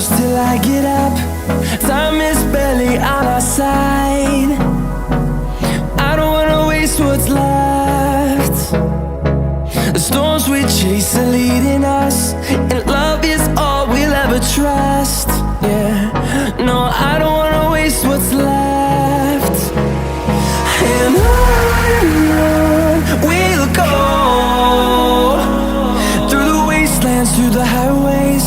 close till I get up. Time is barely on our side. I don't wanna waste what's left. The storms we chase are leading us, and love is all we'll ever trust. Yeah, no, I don't wanna waste what's left. And on we'll go, through the wastelands, through the highways,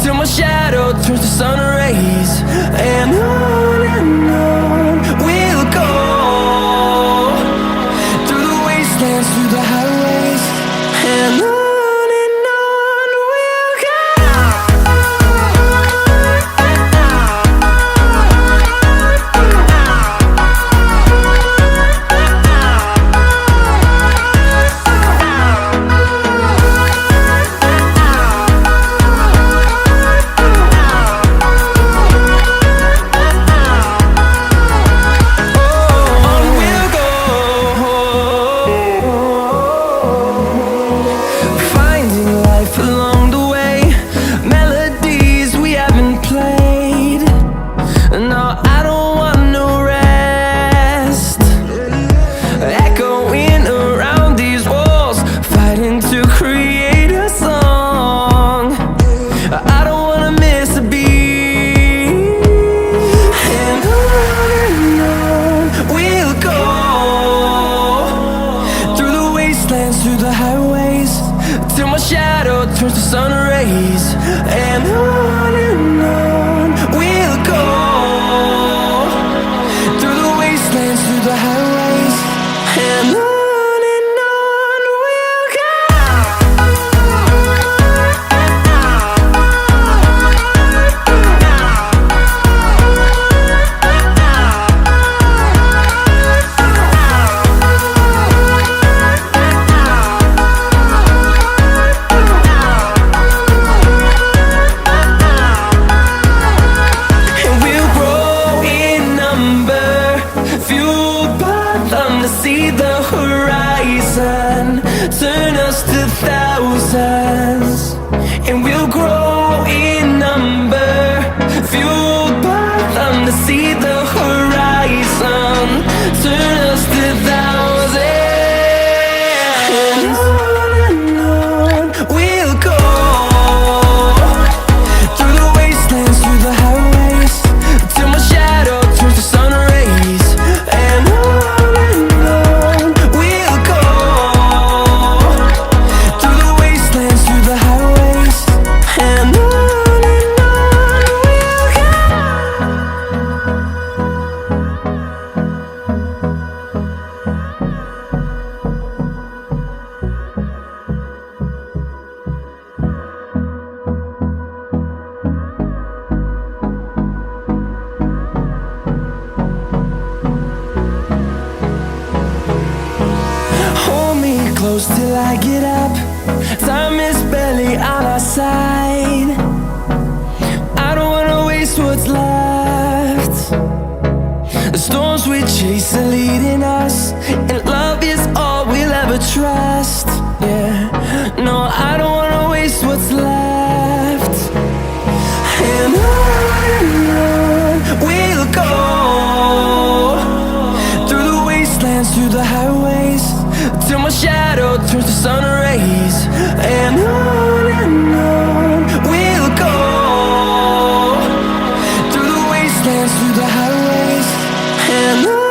till my shadow turns to sun rays. And on we'll go, through the wastelands, through the highways, and on we'll go. Through the highways, till my shadow turns to sun rays. And on we'll go, through the wastelands, through the highways, and on we'll go. See the horizon, turn us to thousands, and we'll grow in number, fueled by them. To see the horizon, turn us to thousands, and on we'll go, through the wastelands, through the highways, till my shadow turns to sun rays. And close till I get up. Time is barely on our side. I don't wanna waste what's left. The storms we chase are leading us, and love is all we'll ever trust. Yeah, no, I don't wanna waste what's left. And on we'll go, through the wastelands, through the highways, till my shadow turns to sun rays. And on we'll go, through the wastelands, through the highways, and on.